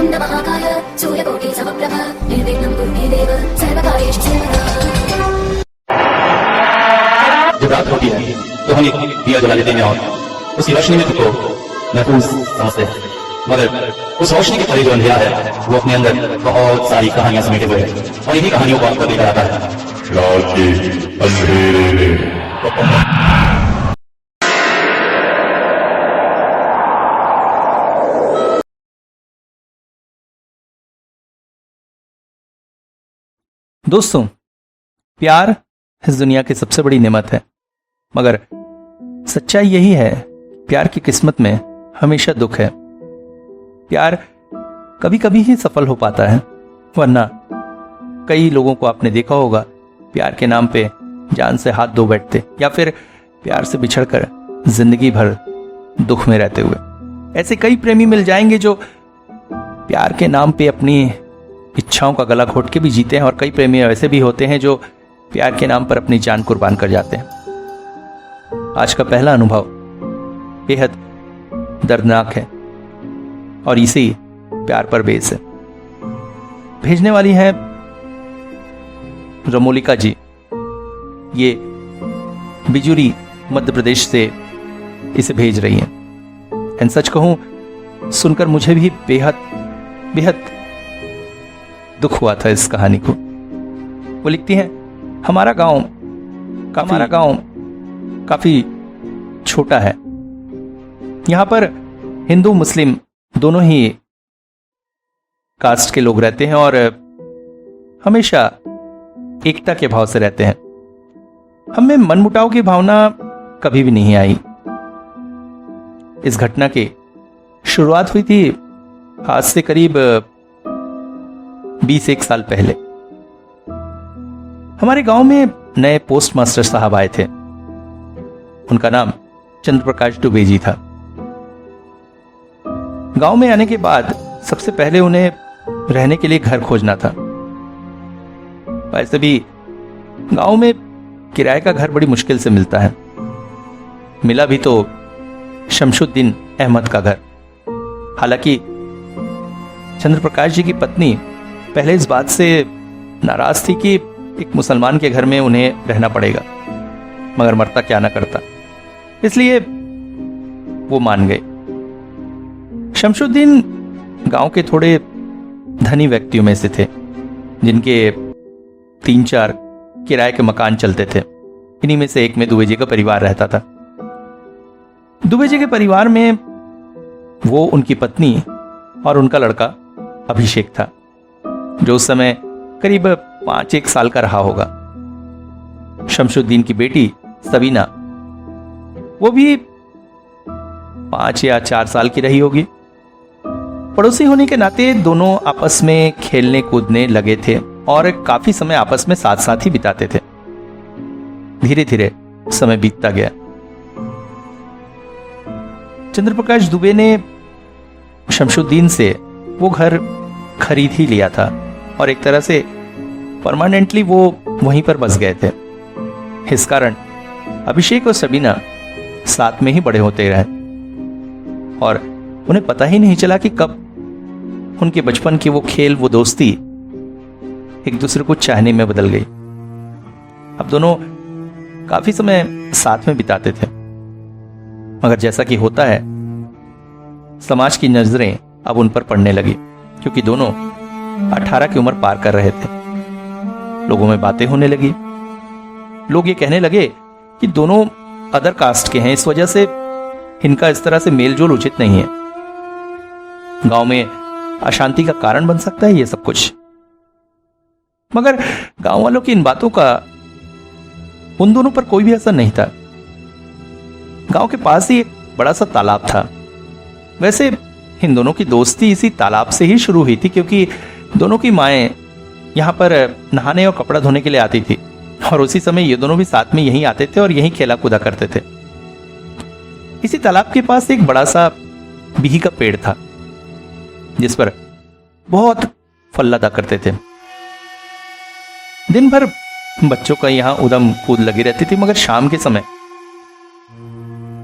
वक्रतुण्ड महाकाय सूर्यकोटि समप्रभ निर्विघ्नं कुरु मे देव सर्वकार्येषु सर्वदा। जब रात होती है तो हम एक दिया जला लेते हैं और उसी रोशनी में खुद को महफूज समझते हैं, मगर उस रोशनी के परे जो अंधेरा है वो अपने अंदर बहुत सारी कहानियां समेटे हुए है और इन्हीं कहानियों को आपको लेकर आता है रात के अंधेरे में। दोस्तों, प्यार इस दुनिया की सबसे बड़ी नेमत है, मगर सच्चाई यही है, प्यार की किस्मत में हमेशा दुख है। प्यार कभी कभी ही सफल हो पाता है, वरना कई लोगों को आपने देखा होगा प्यार के नाम पे जान से हाथ धो बैठते या फिर प्यार से बिछड़कर जिंदगी भर दुख में रहते हुए। ऐसे कई प्रेमी मिल जाएंगे जो प्यार के नाम पे अपनी इच्छाओं का गला घोट के भी जीते हैं, और कई प्रेमी ऐसे भी होते हैं जो प्यार के नाम पर अपनी जान कुर्बान कर जाते हैं। आज का पहला अनुभव बेहद दर्दनाक है और इसी प्यार पर बेस है। भेजने वाली है रमोलिका जी, ये बिजुरी मध्य प्रदेश से इसे भेज रही हैं। एंड सच कहूं, सुनकर मुझे भी बेहद बेहद दुख हुआ था इस कहानी को। वो लिखती हैं, हमारा गांव काफी छोटा है। यहां पर हिंदू मुस्लिम दोनों ही कास्ट के लोग रहते हैं और हमेशा एकता के भाव से रहते हैं। हमें मनमुटाव की भावना कभी भी नहीं आई। इस घटना की शुरुआत हुई थी आज से करीब 21 साल पहले। हमारे गांव में नए पोस्ट मास्टर साहब आए थे। उनका नाम चंद्र प्रकाश दुबे जी था। गांव में आने के बाद सबसे पहले उन्हें रहने के लिए घर खोजना था। वैसे भी गांव में किराए का घर बड़ी मुश्किल से मिलता है। मिला भी तो शमशुद्दीन अहमद का घर। हालांकि चंद्र प्रकाश जी की पत्नी पहले इस बात से नाराज थी कि एक मुसलमान के घर में उन्हें रहना पड़ेगा, मगर मरता क्या ना करता, इसलिए वो मान गए। शमशुद्दीन गांव के थोड़े धनी व्यक्तियों में से थे, जिनके 3-4 किराए के मकान चलते थे। इन्हीं में से एक में दुबे जी का परिवार रहता था। दुबे जी के परिवार में वो, उनकी पत्नी और उनका लड़का अभिषेक था, जो उस समय करीब 5-1 साल का रहा होगा। शमशुद्दीन की बेटी सबीना, वो भी 5 या 4 साल की रही होगी। पड़ोसी होने के नाते दोनों आपस में खेलने कूदने लगे थे और काफी समय आपस में साथ साथ ही बिताते थे। धीरे धीरे समय बीतता गया। चंद्र प्रकाश दुबे ने शमशुद्दीन से वो घर खरीद ही लिया था और एक तरह से परमानेंटली वो वहीं पर बस गए थे। इस कारण अभिषेक और सबीना साथ में ही बड़े होते रहे और उन्हें पता ही नहीं चला कि कब उनके बचपन की वो खेल, वो दोस्ती एक दूसरे को चाहने में बदल गई। अब दोनों काफी समय साथ में बिताते थे, मगर जैसा कि होता है, समाज की नजरें अब उन पर पड़ने लगी, क्योंकि दोनों 18 की उम्र पार कर रहे थे। लोगों में बातें होने लगी। लोग ये कहने लगे कि दोनों अदर कास्ट के हैं, इस वजह से इनका इस तरह से मेलजोल उचित नहीं है। गांव में अशांति का कारण बन सकता है ये सब कुछ। मगर गांव वालों की इन बातों का उन दोनों पर कोई भी असर नहीं था। गांव के पास ही एक बड़ा सा तालाब था। वैसे इन दोनों की दोस्ती इसी तालाब से ही शुरू हुई थी, क्योंकि दोनों की माएं यहाँ पर नहाने और कपड़ा धोने के लिए आती थी और उसी समय ये दोनों भी साथ में यहीं आते थे और यहीं खेला कूदा करते थे। इसी तालाब के पास एक बड़ा सा बिही का पेड़ था, जिस पर बहुत फल लदा करते थे। दिन भर बच्चों का यहाँ उदम कूद लगी रहती थी, मगर शाम के समय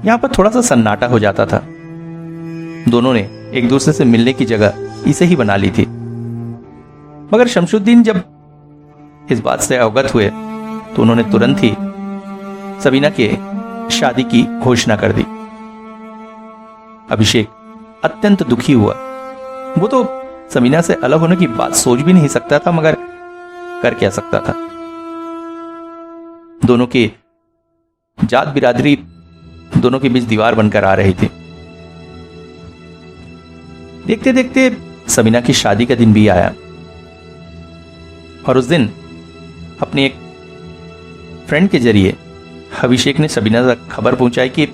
यहाँ पर थोड़ा सा सन्नाटा हो जाता था। दोनों ने एक दूसरे से मिलने की जगह इसे ही बना ली थी। मगर शमशुद्दीन जब इस बात से अवगत हुए तो उन्होंने तुरंत ही सबीना के शादी की घोषणा कर दी। अभिषेक अत्यंत दुखी हुआ। वो तो सबीना से अलग होने की बात सोच भी नहीं सकता था, मगर कर क्या सकता था। दोनों की जात बिरादरी दोनों के बीच दीवार बनकर आ रही थी। देखते देखते सबीना की शादी का दिन भी आया और उस दिन अपने एक फ्रेंड के जरिए अभिषेक ने सबीना तक खबर पहुंचाई कि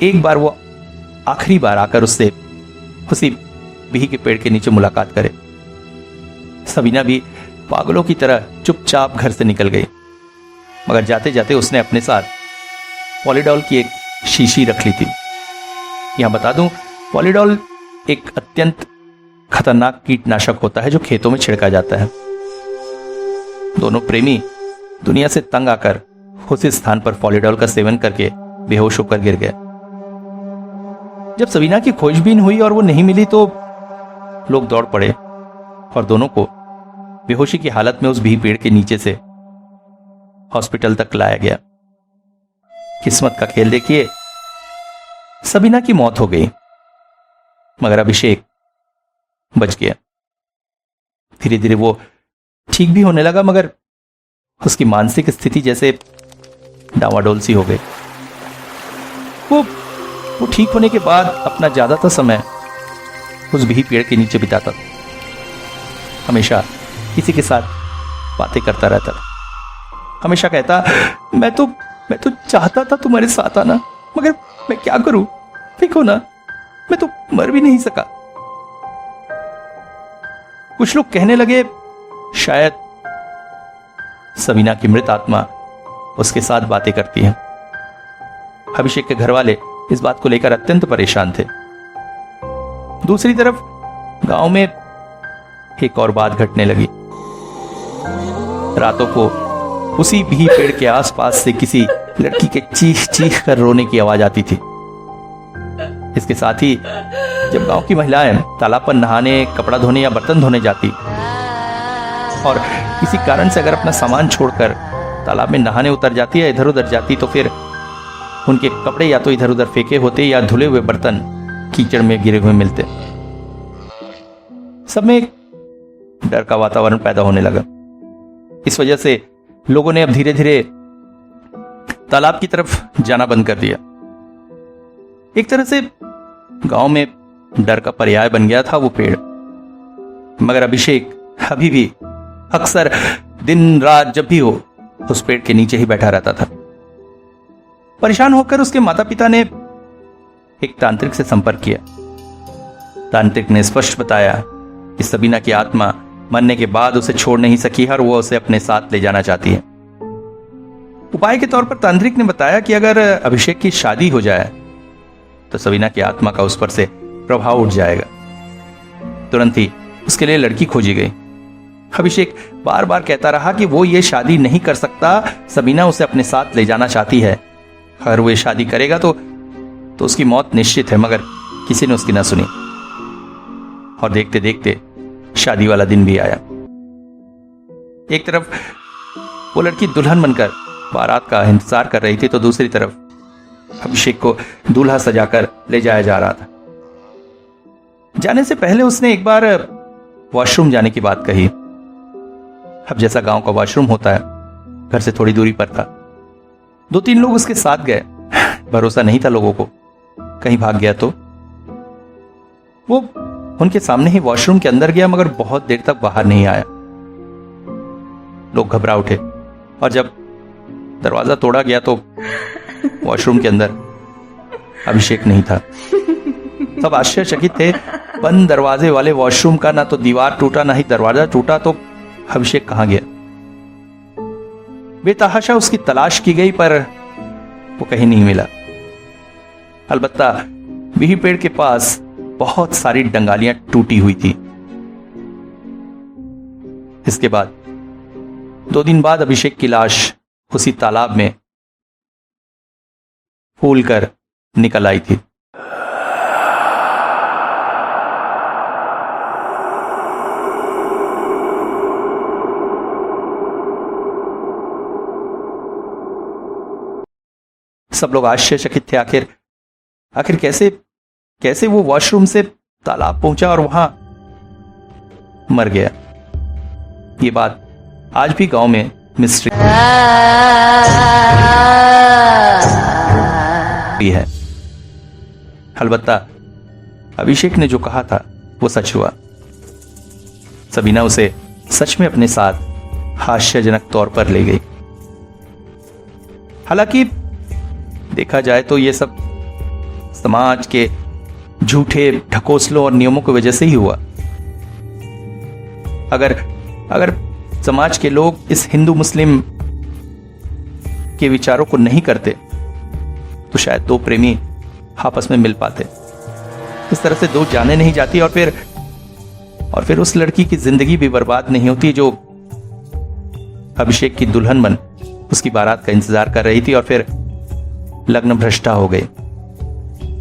एक बार वो आखिरी बार आकर उससे उसी बिही के पेड़ के नीचे मुलाकात करे। सबीना भी पागलों की तरह चुपचाप घर से निकल गई, मगर जाते जाते उसने अपने साथ पॉलीडॉल की एक शीशी रख ली थी। यहां बता दूं, पॉलीडॉल एक अत्यंत खतरनाक कीटनाशक होता है जो खेतों में छिड़का जाता है। दोनों प्रेमी दुनिया से तंग आकर उसी स्थान पर पॉलीडॉल का सेवन करके बेहोश होकर गिर गए। जब सबीना की खोजबीन हुई और वो नहीं मिली तो लोग दौड़ पड़े और दोनों को बेहोशी की हालत में उस भी पेड़ के नीचे से हॉस्पिटल तक लाया गया। किस्मत का खेल देखिए, सबीना की मौत हो गई मगर अभिषेक बच गया। धीरे धीरे वो ठीक भी होने लगा, मगर उसकी मानसिक स्थिति जैसे डावाडोल सी हो गई। वो ठीक होने के बाद अपना ज्यादातर समय उस भी पेड़ के नीचे बिताता था। हमेशा किसी के साथ बातें करता रहता था। हमेशा कहता, मैं तो चाहता था तुम्हारे साथ आना, मगर मैं क्या करूं, देखो ना, मैं तो मर भी नहीं सका। कुछ लोग कहने लगे शायद सबीना की मृत आत्मा उसके साथ बातें करती है। अभिषेक के घर वाले इस बात को लेकर अत्यंत परेशान थे। दूसरी तरफ गांव में एक और बात घटने लगी। रातों को उसी भी पेड़ के आसपास से किसी लड़की के चीख चीख कर रोने की आवाज आती थी। इसके साथ ही जब गांव की महिलाएं तालाब पर नहाने, कपड़ा धोने या बर्तन धोने जाती और किसी कारण से अगर अपना सामान छोड़कर तालाब में नहाने उतर जाती या इधर उधर जाती तो फिर उनके कपड़े या तो इधर उधर फेंके होते या धुले हुए बर्तन कीचड़ में गिरे हुए मिलते। सब में एक डर का वातावरण पैदा होने लगा। इस वजह से लोगों ने अब धीरे धीरे तालाब की तरफ जाना बंद कर दिया। एक तरह से गांव में डर का पर्याय बन गया था वो पेड़। मगर अभिषेक अभी भी अक्सर दिन रात जब भी हो उस पेड़ के नीचे ही बैठा रहता था। परेशान होकर उसके माता पिता ने एक तांत्रिक से संपर्क किया। तांत्रिक ने स्पष्ट बताया कि सबीना की आत्मा मरने के बाद उसे छोड़ नहीं सकी और वो उसे अपने साथ ले जाना चाहती है। उपाय के तौर पर तांत्रिक ने बताया कि अगर अभिषेक की शादी हो जाए तो सबीना की आत्मा का उस पर से प्रभाव उठ जाएगा। तुरंत ही उसके लिए लड़की खोजी गई। अभिषेक बार बार कहता रहा कि वो ये शादी नहीं कर सकता, सबीना उसे अपने साथ ले जाना चाहती है। अगर वो ये शादी करेगा तो उसकी मौत निश्चित है, मगर किसी ने उसकी ना सुनी और देखते देखते शादी वाला दिन भी आया। एक तरफ वो लड़की दुल्हन बनकर बारात का इंतजार कर रही थी तो दूसरी तरफ अभिषेक को दूल्हा सजाकर ले जाया जा रहा था। जाने से पहले उसने एक बार वॉशरूम जाने की बात कही। अब जैसा गांव का वॉशरूम होता है, घर से थोड़ी दूरी पर था। 2-3 लोग उसके साथ गए। भरोसा नहीं था लोगों को, कहीं भाग गया तो। वो उनके सामने ही वॉशरूम के अंदर गया, मगर बहुत देर तक बाहर नहीं आया। लोग घबरा उठे और जब दरवाजा तोड़ा गया तो वॉशरूम के अंदर अभिषेक नहीं था। सब आश्चर्यचकित थे। बंद दरवाजे वाले वॉशरूम का ना तो दीवार टूटा ना ही दरवाजा टूटा, तो अभिषेक कहां गया? बेतहाशा उसकी तलाश की गई पर वो कहीं नहीं मिला। अलबत्ता बिही पेड़ के पास बहुत सारी डंगालियां टूटी हुई थी। इसके बाद 2 दिन बाद अभिषेक की लाश उसी तालाब में फूल कर निकल आई थी। सब लोग आश्चर्यचकित थे। आखिर आखिर कैसे कैसे वो वॉशरूम से तालाब पहुंचा और वहां मर गया। ये बात आज भी गांव में मिस्ट्री है। अलबत्ता अभिषेक ने जो कहा था वो सच हुआ। सबीना उसे सच में अपने साथ हास्यजनक तौर पर ले गई। हालांकि देखा जाए तो ये सब समाज के झूठे ढकोसलों और नियमों की वजह से ही हुआ। अगर समाज के लोग इस हिंदू मुस्लिम के विचारों को नहीं करते तो शायद दो प्रेमी आपस में मिल पाते। इस तरह से दो जाने नहीं जाती और फिर उस लड़की की जिंदगी भी बर्बाद नहीं होती जो अभिषेक की दुल्हन बन उसकी बारात का इंतजार कर रही थी और फिर लग्न भ्रष्टा हो गई।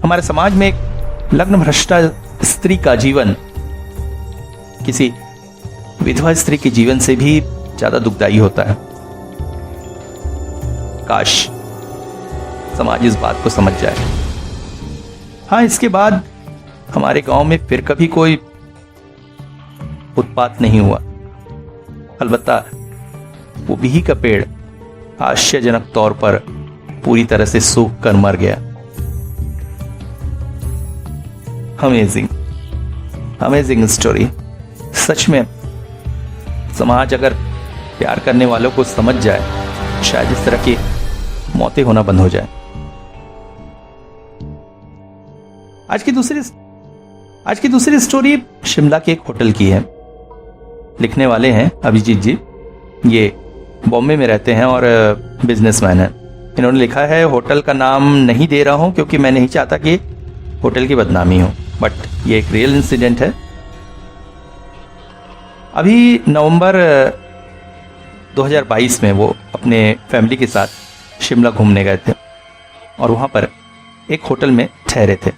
हमारे समाज में एक लग्न भ्रष्टा स्त्री का जीवन किसी विधवा स्त्री के जीवन से भी ज्यादा दुखदायी होता है। काश समाज इस बात को समझ जाए। हाँ, इसके बाद हमारे गांव में फिर कभी कोई उत्पात नहीं हुआ। अलबत्ता वो बिही का पेड़ आश्चर्यजनक तौर पर पूरी तरह से सूख कर मर गया। Amazing story. सच में समाज अगर प्यार करने वालों को समझ जाए शायद इस तरह की मौतें होना बंद हो जाए। आज की दूसरी स्टोरी शिमला के एक होटल की है। लिखने वाले हैं अभिजीत जी। ये बॉम्बे में रहते हैं और बिजनेसमैन हैं। इन्होंने लिखा है, होटल का नाम नहीं दे रहा हूं क्योंकि मैं नहीं चाहता कि होटल की बदनामी हो, बट ये एक रियल इंसिडेंट है। अभी नवंबर 2022 में वो अपने फैमिली के साथ शिमला घूमने गए थे और वहां पर एक होटल में ठहरे थे।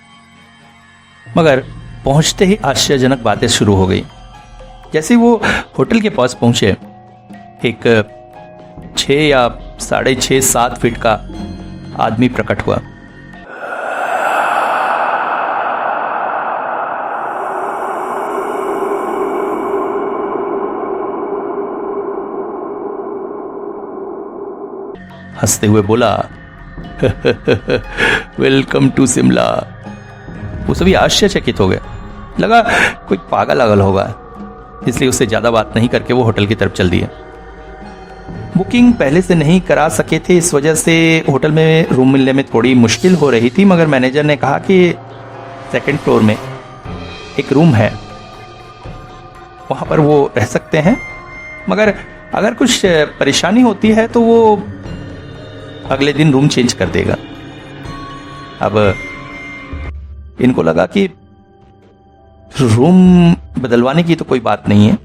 मगर पहुंचते ही आश्चर्यजनक बातें शुरू हो गई। जैसे वो होटल के पास पहुंचे, एक 6 या 6.5 7 फीट का आदमी प्रकट हुआ। हंसते हुए बोला, वेलकम टू शिमला। वो सभी आश्चर्यचकित हो गए। लगा कोई पागल अगल होगा, इसलिए उससे ज्यादा बात नहीं करके वो होटल की तरफ चल दिए। बुकिंग पहले से नहीं करा सके थे, इस वजह से होटल में रूम मिलने में थोड़ी मुश्किल हो रही थी। मगर मैनेजर ने कहा कि 2nd फ्लोर में एक रूम है, वहां पर वो रह सकते हैं, मगर अगर कुछ परेशानी होती है तो वो अगले दिन रूम चेंज कर देगा। अब इनको लगा कि रूम बदलवाने की तो कोई बात नहीं है।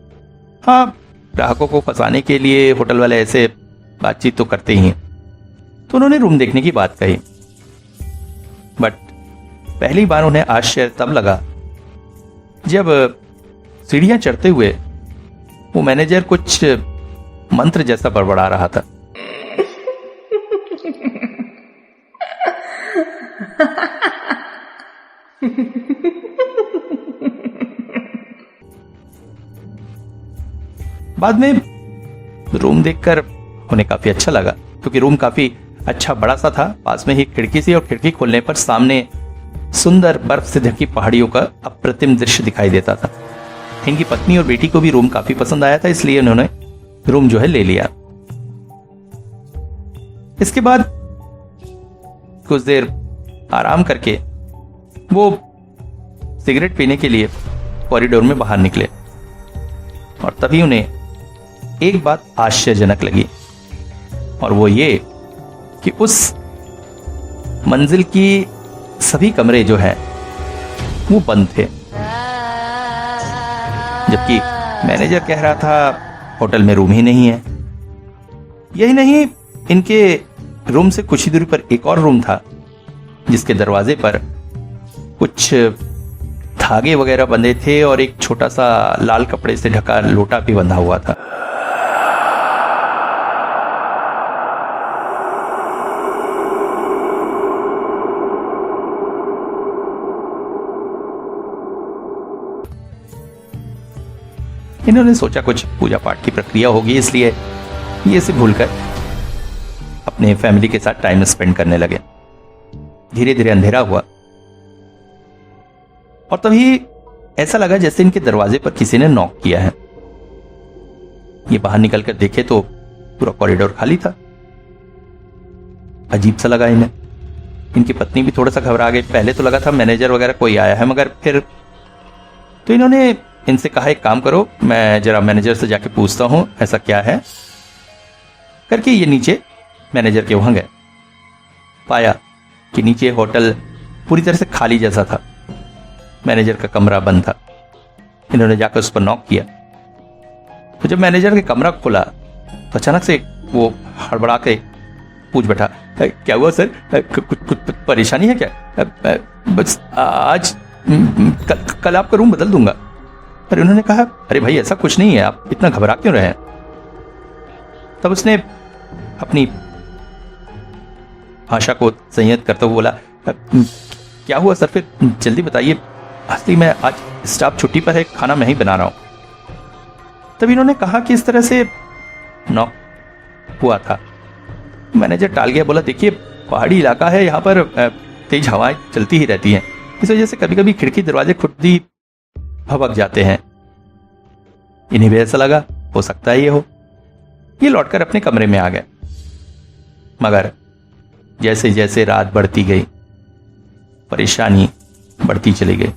हाँ, ग्राहकों को फंसाने के लिए होटल वाले ऐसे बातचीत तो करते ही हैं, तो उन्होंने रूम देखने की बात कही। बट पहली बार उन्हें आश्चर्य तब लगा जब सीढ़ियां चढ़ते हुए वो मैनेजर कुछ मंत्र जैसा बड़बड़ा रहा था। बाद में रूम देखकर उन्हें काफी अच्छा लगा, क्योंकि रूम काफी अच्छा बड़ा सा था। पास में ही खिड़की थी और खिड़की खोलने पर सामने सुंदर बर्फ से ढकी पहाड़ियों का अप्रतिम दृश्य दिखाई देता था। इनकी पत्नी और बेटी को भी रूम काफी पसंद आया था, इसलिए उन्होंने रूम जो है ले लिया। इसके बाद कुछ देर आराम करके वो सिगरेट पीने के लिए कॉरिडोर में बाहर निकले और तभी उन्हें एक बात आश्चर्यजनक लगी, और वो ये कि उस मंजिल की सभी कमरे जो है वो बंद थे, जबकि मैनेजर कह रहा था होटल में रूम ही नहीं है। यही नहीं, इनके रूम से कुछ ही दूरी पर एक और रूम था जिसके दरवाजे पर कुछ धागे वगैरह बंधे थे और एक छोटा सा लाल कपड़े से ढका लोटा भी बंधा हुआ था। इन्होंने सोचा कुछ पूजा पाठ की प्रक्रिया होगी, इसलिए ये से भूलकर अपने फैमिली के साथ टाइम स्पेंड करने लगे। धीरे धीरे अंधेरा हुआ और तभी ऐसा लगा जैसे इनके दरवाजे पर किसी ने नॉक किया है। ये बाहर निकलकर देखे तो पूरा कॉरिडोर खाली था। अजीब सा लगा इन्हें। इनकी पत्नी भी थोड़ा सा घबरा गई। पहले तो लगा था मैनेजर वगैरह कोई आया है, मगर फिर तो इन्होंने इनसे कहा एक काम करो, मैं जरा मैनेजर से जाके पूछता हूं ऐसा क्या है करके। ये नीचे मैनेजर के वहां गए। पाया कि नीचे होटल पूरी तरह से खाली जैसा था। मैनेजर का कमरा बंद था। इन्होंने जाकर उस पर नॉक किया। तो जब मैनेजर के कमरा खुला तो अचानक से वो हड़बड़ा के पूछ बैठा, क्या हुआ सर, कुछ परेशानी है क्या? बस आज कल आपका रूम बदल दूंगा। पर उन्होंने कहा, अरे भाई ऐसा कुछ नहीं है, आप इतना घबरा क्यों रहे हैं? तब उसने अपनी भाषा को संयत करते हुए बोला, क्या हुआ सर, फिर जल्दी बताइए, असली में आज स्टाफ छुट्टी पर है, खाना मैं ही बना रहा हूं। तब इन्होंने कहा कि इस तरह से नॉक हुआ था। मैनेजर टाल गया, बोला देखिए पहाड़ी इलाका है, यहाँ पर तेज हवाएं चलती ही रहती हैं, इस वजह से कभी कभी खिड़की दरवाजे खुद ही भभक जाते हैं। इन्हें भी ऐसा लगा हो सकता है ये हो। ये लौटकर अपने कमरे में आ गए। मगर जैसे जैसे रात बढ़ती गई परेशानी बढ़ती चली गई।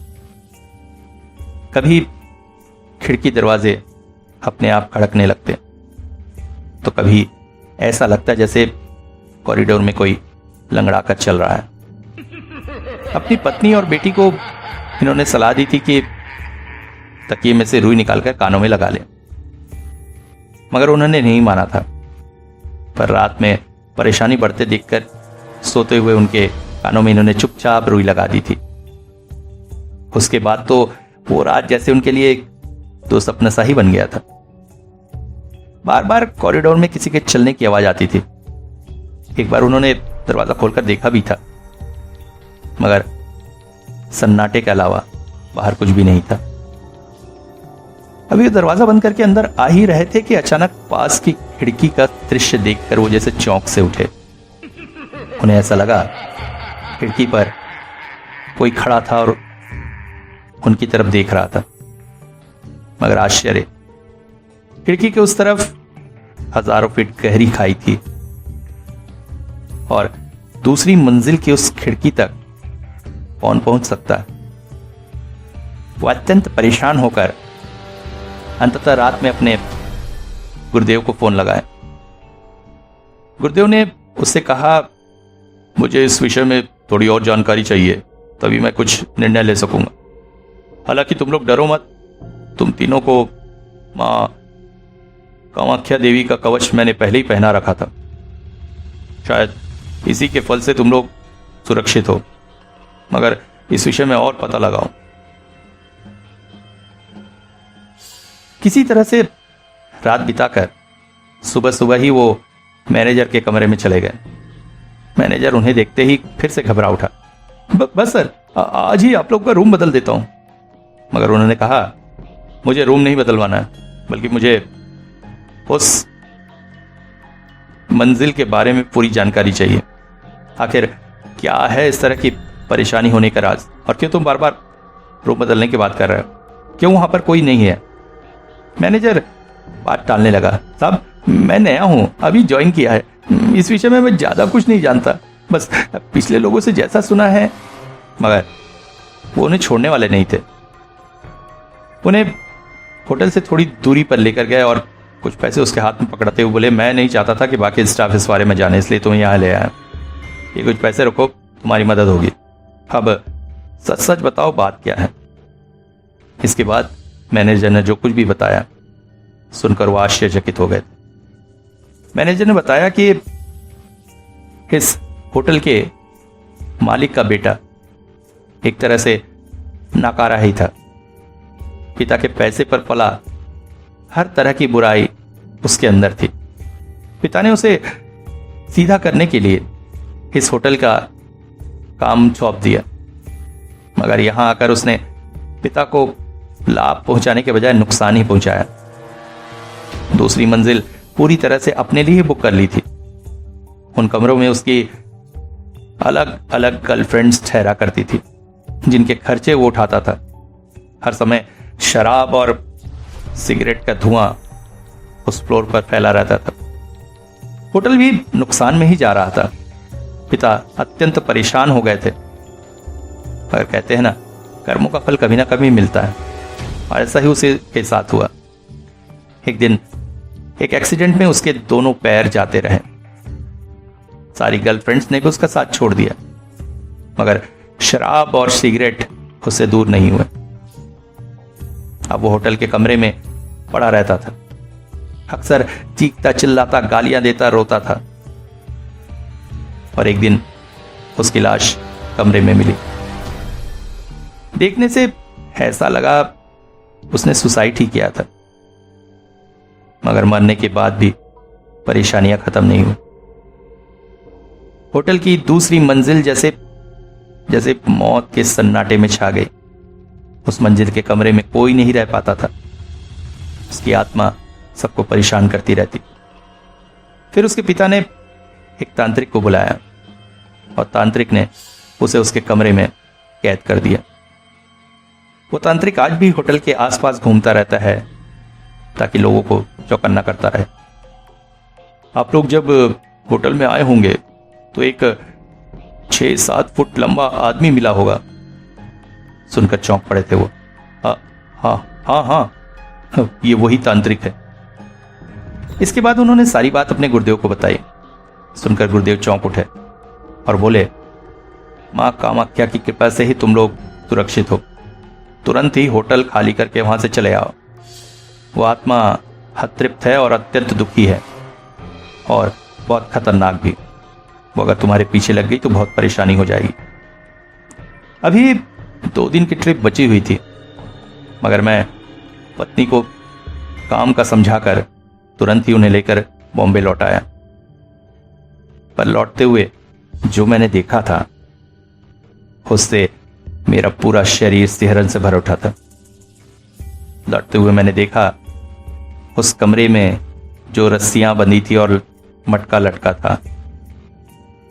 कभी खिड़की दरवाजे अपने आप खड़कने लगते तो कभी ऐसा लगता जैसे कॉरिडोर में कोई लंगड़ा कर चल रहा है। अपनी पत्नी और बेटी को इन्होंने सलाह दी थी कि तकिए में से रुई निकालकर कानों में लगा लें, मगर उन्होंने नहीं माना था। पर रात में परेशानी बढ़ते देखकर सोते हुए उनके कानों में इन्होंने चुपचाप रुई लगा दी थी। उसके बाद तो वो रात जैसे उनके लिए एक दो सपना सा ही बन गया था। बार बार कॉरिडोर में किसी के चलने की आवाज आती थी। एक बार उन्होंने दरवाजा खोलकर देखा भी था, मगर सन्नाटे के अलावा बाहर कुछ भी नहीं था। अभी दरवाजा बंद करके अंदर आ ही रहे थे कि अचानक पास की खिड़की का दृश्य देखकर वो जैसे चौंक से उठे। उन्हें ऐसा लगा खिड़की पर कोई खड़ा था और उनकी तरफ देख रहा था। मगर आश्चर्य, खिड़की के उस तरफ हजारों फीट गहरी खाई थी और दूसरी मंजिल की उस खिड़की तक कौन पहुंच सकता है? वो अत्यंत परेशान होकर अंततः रात में अपने गुरुदेव को फोन लगाया। गुरुदेव ने उससे कहा, मुझे इस विषय में थोड़ी और जानकारी चाहिए, तभी मैं कुछ निर्णय ले सकूंगा। हालांकि तुम लोग डरो मत, तुम तीनों को मां कामाख्या देवी का कवच मैंने पहले ही पहना रखा था। शायद इसी के फल से तुम लोग सुरक्षित हो, मगर इस विषय में और पता लगाओ। किसी तरह से रात बिताकर सुबह सुबह ही वो मैनेजर के कमरे में चले गए। मैनेजर उन्हें देखते ही फिर से घबरा उठा। बस सर, आज ही आप लोग का रूम बदल देता हूं। मगर उन्होंने कहा, मुझे रूम नहीं बदलवाना है, बल्कि मुझे उस मंजिल के बारे में पूरी जानकारी चाहिए। आखिर क्या है इस तरह की परेशानी होने का राज, और क्यों तुम बार बार रूम बदलने की बात कर रहे हो? क्यों वहां पर कोई नहीं है? मैनेजर बात टालने लगा। साहब, मैं नया हूं, अभी ज्वाइन किया है, इस विषय में मैं ज्यादा कुछ नहीं जानता, बस पिछले लोगों से जैसा सुना है। मगर वो उन्हें छोड़ने वाले नहीं थे। उन्हें होटल से थोड़ी दूरी पर लेकर गए और कुछ पैसे उसके हाथ में पकड़ते हुए बोले, मैं नहीं चाहता था कि बाकी स्टाफ इस बारे में जाने, इसलिए तुम्हें यहाँ ले आया। ये कुछ पैसे रखो, तुम्हारी मदद होगी। अब सच सच बताओ बात क्या है। इसके बाद मैनेजर ने जो कुछ भी बताया सुनकर वो आश्चर्यचकित हो गए। मैनेजर ने बताया कि इस होटल के मालिक का बेटा एक तरह से नाकारा ही था। पिता के पैसे पर पला हर तरह की बुराई उसके अंदर थी। पिता ने उसे सीधा करने के लिए इस होटल का काम सौंप दिया, मगर यहां आकर उसने पिता को लाभ पहुंचाने के बजाय नुकसान ही पहुंचाया। दूसरी मंजिल पूरी तरह से अपने लिए बुक कर ली थी। उन कमरों में उसकी अलग अलग गर्लफ्रेंड्स ठहरा करती थी, जिनके खर्चे वो उठाता था। हर समय शराब और सिगरेट का धुआं उस फ्लोर पर फैला रहता था। होटल भी नुकसान में ही जा रहा था। पिता अत्यंत परेशान हो गए थे, पर कहते हैं ना, कर्मों का फल कभी ना कभी मिलता है, और ऐसा ही उसे के साथ हुआ। एक दिन एक एक्सीडेंट में उसके दोनों पैर जाते रहे। सारी गर्लफ्रेंड्स ने भी उसका साथ छोड़ दिया, मगर शराब और सिगरेट उससे दूर नहीं हुए। अब वो होटल के कमरे में पड़ा रहता था, अक्सर चीखता चिल्लाता, गालियां देता, रोता था। और एक दिन उसकी लाश कमरे में मिली। देखने से ऐसा लगा उसने सुसाइड ही किया था, मगर मरने के बाद भी परेशानियां खत्म नहीं हुई। होटल की दूसरी मंजिल जैसे जैसे मौत के सन्नाटे में छा गई। उस मंजिल के कमरे में कोई नहीं रह पाता था। उसकी आत्मा सबको परेशान करती रहती। फिर उसके पिता ने एक तांत्रिक को बुलाया, और तांत्रिक ने उसे उसके कमरे में कैद कर दिया। वो तांत्रिक आज भी होटल के आसपास घूमता रहता है, ताकि लोगों को चौकन्ना करता रहे। आप लोग जब होटल में आए होंगे तो एक 6-7 फुट लंबा आदमी मिला होगा। सुनकर चौंक पड़े थे वो। हाँ, ये वही तांत्रिक है। इसके बाद उन्होंने सारी बात अपने गुरुदेव को बताई। सुनकर गुरुदेव चौंक उठे और बोले, मां कामाख्या की कृपा से ही तुम लोग सुरक्षित हो। तुरंत ही होटल खाली करके वहां से चले आओ। वो आत्मा अतृप्त है और अत्यंत दुखी है, और बहुत खतरनाक भी। वो अगर तुम्हारे पीछे लग गई तो बहुत परेशानी हो जाएगी। अभी 2 दिन की ट्रिप बची हुई थी, मगर मैं पत्नी को काम का समझाकर तुरंत ही उन्हें लेकर बॉम्बे लौट आया। पर लौटते हुए जो मैंने देखा था, उससे मेरा पूरा शरीर सिहरन से भर उठा था। लौटते हुए मैंने देखा उस कमरे में जो रस्सियां बंधी थी और मटका लटका था,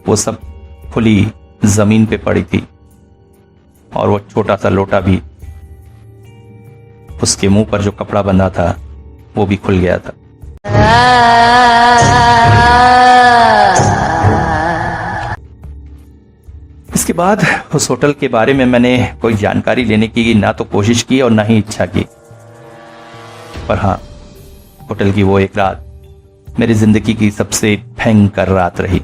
वो सब खुली जमीन पे पड़ी थी, और वो छोटा सा लोटा भी, उसके मुंह पर जो कपड़ा बंधा था वो भी खुल गया था। इसके बाद उस होटल के बारे में मैंने कोई जानकारी लेने की ना तो कोशिश की और ना ही इच्छा की। पर हाँ, होटल की वो एक रात मेरी जिंदगी की सबसे भयंकर रात रही।